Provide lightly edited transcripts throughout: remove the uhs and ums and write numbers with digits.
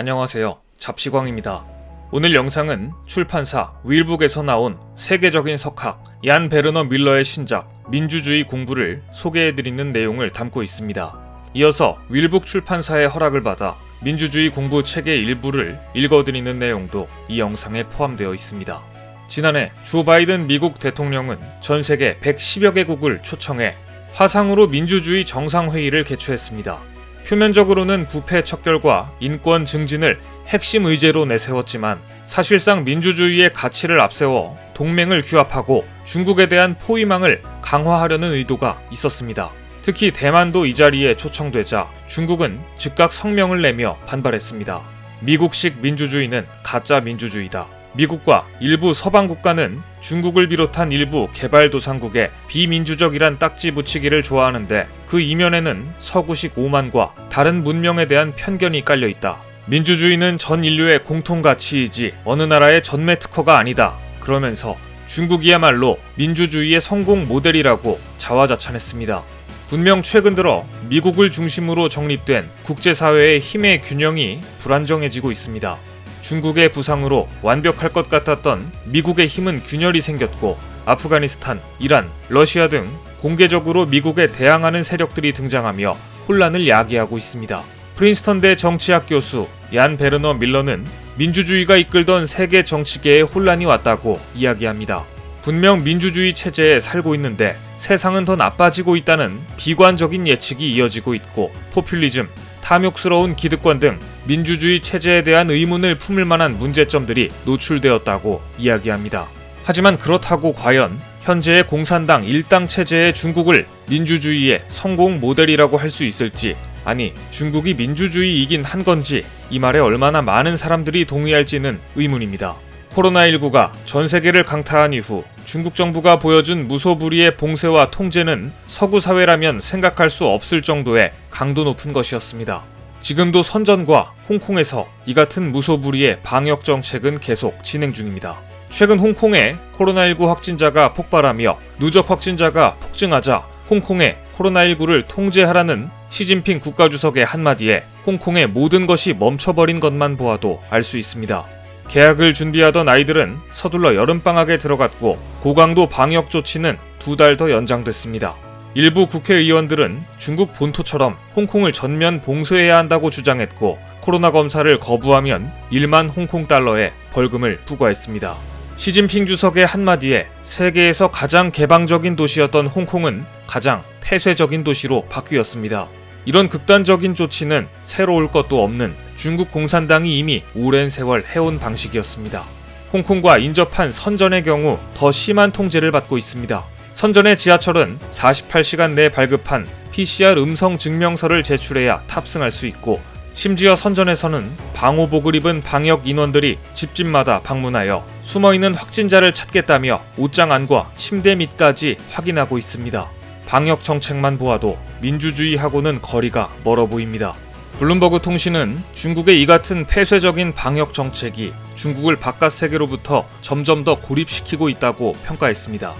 안녕하세요. 잡시광입니다. 오늘 영상은 출판사 윌북에서 나온 세계적인 석학 얀 베르너 밀러의 신작 민주주의 공부를 소개해드리는 내용을 담고 있습니다. 이어서 윌북 출판사의 허락을 받아 민주주의 공부 책의 일부를 읽어드리는 내용도 이 영상에 포함되어 있습니다. 지난해 조 바이든 미국 대통령은 전 세계 110여 개국을 초청해 화상으로 민주주의 정상회의를 개최했습니다. 표면적으로는 부패 척결과 인권 증진을 핵심 의제로 내세웠지만 사실상 민주주의의 가치를 앞세워 동맹을 규합하고 중국에 대한 포위망을 강화하려는 의도가 있었습니다. 특히 대만도 이 자리에 초청되자 중국은 즉각 성명을 내며 반발했습니다. 미국식 민주주의는 가짜 민주주의다. 미국과 일부 서방 국가는 중국을 비롯한 일부 개발도상국에 비민주적이란 딱지 붙이기를 좋아하는데 그 이면에는 서구식 오만과 다른 문명에 대한 편견이 깔려있다. 민주주의는 전 인류의 공통가치이지 어느 나라의 전매 특허가 아니다. 그러면서 중국이야말로 민주주의의 성공 모델이라고 자화자찬했습니다. 분명 최근 들어 미국을 중심으로 정립된 국제사회의 힘의 균형이 불안정해지고 있습니다. 중국의 부상으로 완벽할 것 같았던 미국의 힘은 균열이 생겼고 아프가니스탄, 이란, 러시아 등 공개적으로 미국에 대항하는 세력들이 등장하며 혼란을 야기하고 있습니다. 프린스턴대 정치학 교수 얀 베르너 밀러는 민주주의가 이끌던 세계 정치계에 혼란이 왔다고 이야기합니다. 분명 민주주의 체제에 살고 있는데 세상은 더 나빠지고 있다는 비관적인 예측이 이어지고 있고 포퓰리즘, 탐욕스러운 기득권 등 민주주의 체제에 대한 의문을 품을 만한 문제점들이 노출되었다고 이야기합니다. 하지만 그렇다고 과연 현재의 공산당 일당 체제의 중국을 민주주의의 성공 모델이라고 할 수 있을지, 아니 중국이 민주주의이긴 한 건지 이 말에 얼마나 많은 사람들이 동의할지는 의문입니다. 코로나19가 전 세계를 강타한 이후 중국 정부가 보여준 무소불위의 봉쇄와 통제는 서구 사회라면 생각할 수 없을 정도의 강도 높은 것이었습니다. 지금도 선전과 홍콩에서 이 같은 무소불위의 방역 정책은 계속 진행 중입니다. 최근 홍콩에 코로나19 확진자가 폭발하며 누적 확진자가 폭증하자 홍콩에 코로나19를 통제하라는 시진핑 국가주석의 한마디에 홍콩의 모든 것이 멈춰버린 것만 보아도 알 수 있습니다. 개학을 준비하던 아이들은 서둘러 여름방학에 들어갔고 고강도 방역 조치는 2달 더 연장됐습니다. 일부 국회의원들은 중국 본토처럼 홍콩을 전면 봉쇄해야 한다고 주장했고 코로나 검사를 거부하면 1만 홍콩 달러의 벌금을 부과했습니다. 시진핑 주석의 한마디에 세계에서 가장 개방적인 도시였던 홍콩은 가장 폐쇄적인 도시로 바뀌었습니다. 이런 극단적인 조치는 새로울 것도 없는 중국 공산당이 이미 오랜 세월 해온 방식이었습니다. 홍콩과 인접한 선전의 경우 더 심한 통제를 받고 있습니다. 선전의 지하철은 48시간 내에 발급한 PCR 음성 증명서를 제출해야 탑승할 수 있고 심지어 선전에서는 방호복을 입은 방역 인원들이 집집마다 방문하여 숨어있는 확진자를 찾겠다며 옷장 안과 침대 밑까지 확인하고 있습니다. 방역 정책만 보아도 민주주의하고는 거리가 멀어 보입니다. 블룸버그 통신은 중국의 이 같은 폐쇄적인 방역 정책이 중국을 바깥 세계로부터 점점 더 고립시키고 있다고 평가했습니다.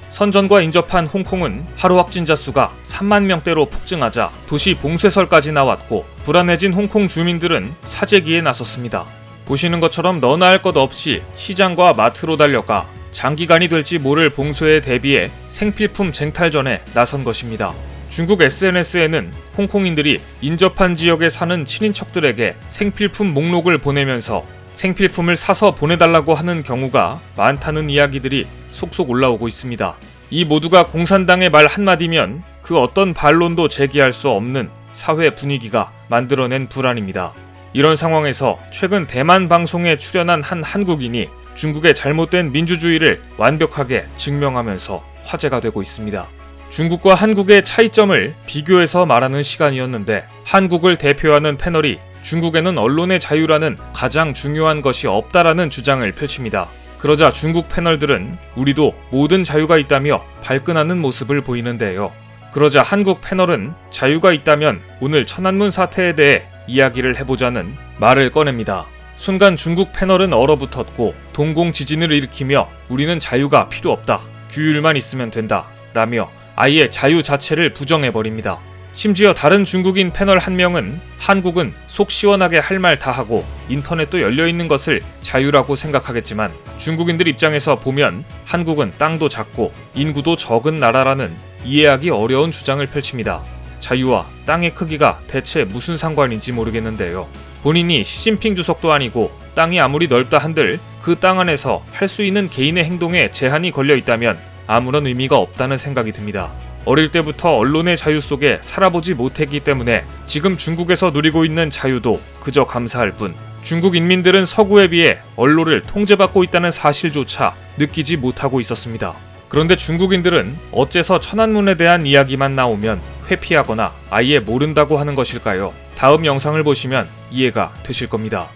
선전과 인접한 홍콩은 하루 확진자 수가 3만 명대로 폭증하자 도시 봉쇄설까지 나왔고 불안해진 홍콩 주민들은 사재기에 나섰습니다. 보시는 것처럼 너나 할 것 없이 시장과 마트로 달려가 장기간이 될지 모를 봉쇄에 대비해 생필품 쟁탈전에 나선 것입니다. 중국 SNS에는 홍콩인들이 인접한 지역에 사는 친인척들에게 생필품 목록을 보내면서 생필품을 사서 보내달라고 하는 경우가 많다는 이야기들이 속속 올라오고 있습니다. 이 모두가 공산당의 말 한마디면 그 어떤 반론도 제기할 수 없는 사회 분위기가 만들어낸 불안입니다. 이런 상황에서 최근 대만 방송에 출연한 한 한국인이 중국의 잘못된 민주주의를 완벽하게 증명하면서 화제가 되고 있습니다. 중국과 한국의 차이점을 비교해서 말하는 시간이었는데 한국을 대표하는 패널이 중국에는 언론의 자유라는 가장 중요한 것이 없다라는 주장을 펼칩니다. 그러자 중국 패널들은 우리도 모든 자유가 있다며 발끈하는 모습을 보이는데요. 그러자 한국 패널은 자유가 있다면 오늘 천안문 사태에 대해 이야기를 해보자는 말을 꺼냅니다. 순간 중국 패널은 얼어붙었고 동공 지진을 일으키며 우리는 자유가 필요 없다. 규율만 있으면 된다. 라며 아예 자유 자체를 부정해버립니다. 심지어 다른 중국인 패널 한 명은 한국은 속 시원하게 할 말 다 하고 인터넷도 열려있는 것을 자유라고 생각하겠지만 중국인들 입장에서 보면 한국은 땅도 작고 인구도 적은 나라라는 이해하기 어려운 주장을 펼칩니다. 자유와 땅의 크기가 대체 무슨 상관인지 모르겠는데요. 본인이 시진핑 주석도 아니고 땅이 아무리 넓다 한들 그 땅 안에서 할 수 있는 개인의 행동에 제한이 걸려 있다면 아무런 의미가 없다는 생각이 듭니다. 어릴 때부터 언론의 자유 속에 살아보지 못했기 때문에 지금 중국에서 누리고 있는 자유도 그저 감사할 뿐, 중국 인민들은 서구에 비해 언론을 통제받고 있다는 사실조차 느끼지 못하고 있었습니다. 그런데 중국인들은 어째서 천안문에 대한 이야기만 나오면 회피하거나 아예 모른다고 하는 것일까요? 다음 영상을 보시면 이해가 되실 겁니다.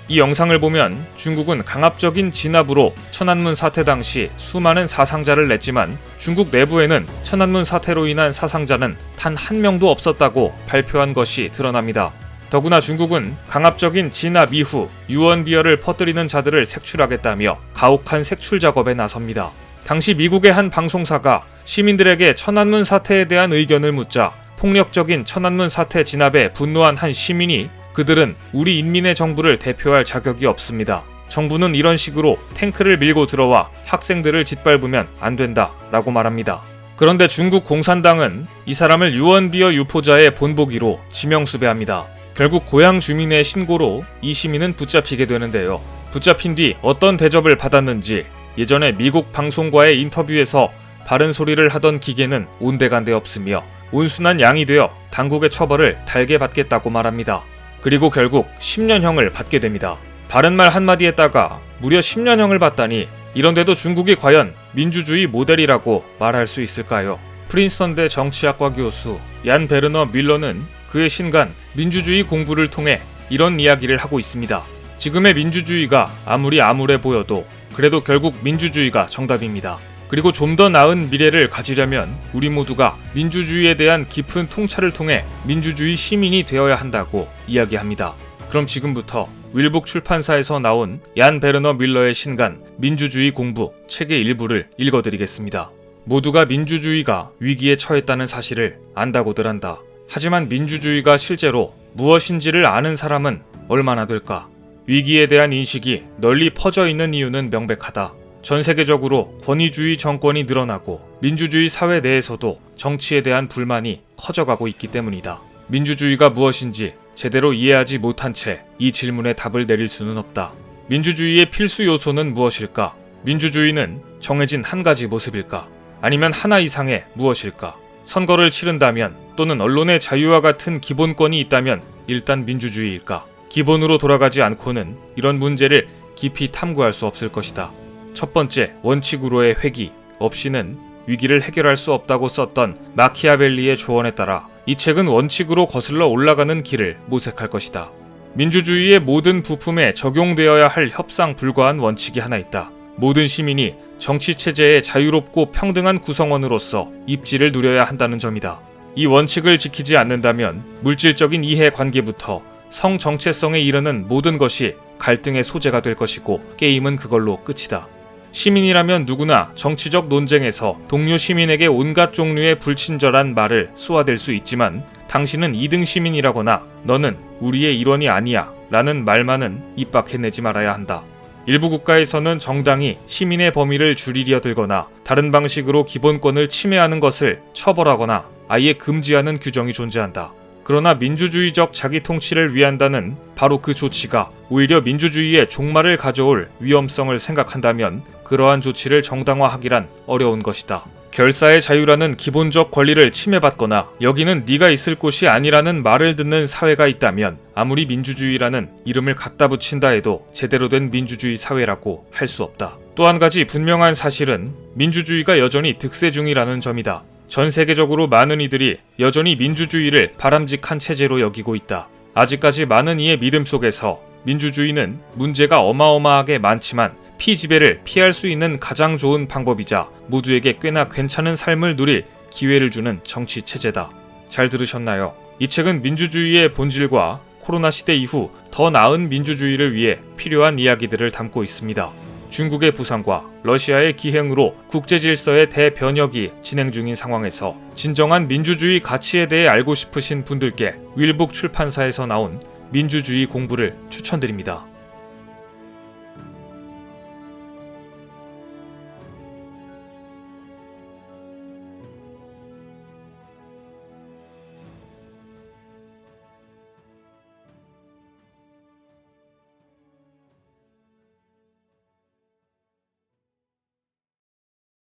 이 영상을 보면 중국은 강압적인 진압으로 천안문 사태 당시 수많은 사상자를 냈지만 중국 내부에는 천안문 사태로 인한 사상자는 단 한 명도 없었다고 발표한 것이 드러납니다. 더구나 중국은 강압적인 진압 이후 유언비어를 퍼뜨리는 자들을 색출하겠다며 가혹한 색출 작업에 나섭니다. 당시 미국의 한 방송사가 시민들에게 천안문 사태에 대한 의견을 묻자 폭력적인 천안문 사태 진압에 분노한 한 시민이 그들은 우리 인민의 정부를 대표할 자격이 없습니다. 정부는 이런 식으로 탱크를 밀고 들어와 학생들을 짓밟으면 안 된다 라고 말합니다. 그런데 중국 공산당은 이 사람을 유언비어 유포자의 본보기로 지명수배합니다. 결국 고향 주민의 신고로 이 시민은 붙잡히게 되는데요. 붙잡힌 뒤 어떤 대접을 받았는지 예전에 미국 방송과의 인터뷰에서 바른 소리를 하던 기계는 온데간데 없으며 온순한 양이 되어 당국의 처벌을 달게 받겠다고 말합니다. 그리고 결국 10년형을 받게 됩니다. 바른 말 한마디 했다가 무려 10년형을 받다니 이런데도 중국이 과연 민주주의 모델이라고 말할 수 있을까요? 프린스턴대 정치학과 교수 얀 베르너 밀러는 그의 신간 민주주의 공부를 통해 이런 이야기를 하고 있습니다. 지금의 민주주의가 아무리 암울해 보여도 그래도 결국 민주주의가 정답입니다. 그리고 좀 더 나은 미래를 가지려면 우리 모두가 민주주의에 대한 깊은 통찰을 통해 민주주의 시민이 되어야 한다고 이야기합니다. 그럼 지금부터 윌북 출판사에서 나온 얀 베르너 밀러의 신간 민주주의 공부 책의 일부를 읽어드리겠습니다. 모두가 민주주의가 위기에 처했다는 사실을 안다고들 한다. 하지만 민주주의가 실제로 무엇인지를 아는 사람은 얼마나 될까? 위기에 대한 인식이 널리 퍼져 있는 이유는 명백하다. 전 세계적으로 권위주의 정권이 늘어나고 민주주의 사회 내에서도 정치에 대한 불만이 커져가고 있기 때문이다. 민주주의가 무엇인지 제대로 이해하지 못한 채 이 질문에 답을 내릴 수는 없다. 민주주의의 필수 요소는 무엇일까? 민주주의는 정해진 한 가지 모습일까? 아니면 하나 이상의 무엇일까? 선거를 치른다면 또는 언론의 자유와 같은 기본권이 있다면 일단 민주주의일까? 기본으로 돌아가지 않고는 이런 문제를 깊이 탐구할 수 없을 것이다. 첫 번째, 원칙으로의 회귀 없이는 위기를 해결할 수 없다고 썼던 마키아벨리의 조언에 따라 이 책은 원칙으로 거슬러 올라가는 길을 모색할 것이다. 민주주의의 모든 부품에 적용되어야 할 협상 불가한 원칙이 하나 있다. 모든 시민이 정치체제의 자유롭고 평등한 구성원으로서 입지를 누려야 한다는 점이다. 이 원칙을 지키지 않는다면 물질적인 이해관계부터 성정체성에 이르는 모든 것이 갈등의 소재가 될 것이고 게임은 그걸로 끝이다. 시민이라면 누구나 정치적 논쟁에서 동료 시민에게 온갖 종류의 불친절한 말을 쏘아댈 수 있지만 당신은 2등 시민이라거나 너는 우리의 일원이 아니야 라는 말만은 입 밖에 내지 말아야 한다. 일부 국가에서는 정당이 시민의 범위를 줄이려 들거나 다른 방식으로 기본권을 침해하는 것을 처벌하거나 아예 금지하는 규정이 존재한다. 그러나 민주주의적 자기통치를 위한다는 바로 그 조치가 오히려 민주주의의 종말을 가져올 위험성을 생각한다면 그러한 조치를 정당화하기란 어려운 것이다. 결사의 자유라는 기본적 권리를 침해받거나 여기는 네가 있을 곳이 아니라는 말을 듣는 사회가 있다면 아무리 민주주의라는 이름을 갖다 붙인다 해도 제대로 된 민주주의 사회라고 할 수 없다. 또 한 가지 분명한 사실은 민주주의가 여전히 득세 중이라는 점이다. 전 세계적으로 많은 이들이 여전히 민주주의를 바람직한 체제로 여기고 있다. 아직까지 많은 이의 믿음 속에서 민주주의는 문제가 어마어마하게 많지만 피지배를 피할 수 있는 가장 좋은 방법이자 모두에게 꽤나 괜찮은 삶을 누릴 기회를 주는 정치 체제다. 잘 들으셨나요? 이 책은 민주주의의 본질과 코로나 시대 이후 더 나은 민주주의를 위해 필요한 이야기들을 담고 있습니다. 중국의 부상과 러시아의 기행으로 국제 질서의 대변혁이 진행 중인 상황에서 진정한 민주주의 가치에 대해 알고 싶으신 분들께 윌북 출판사에서 나온 민주주의 공부를 추천드립니다.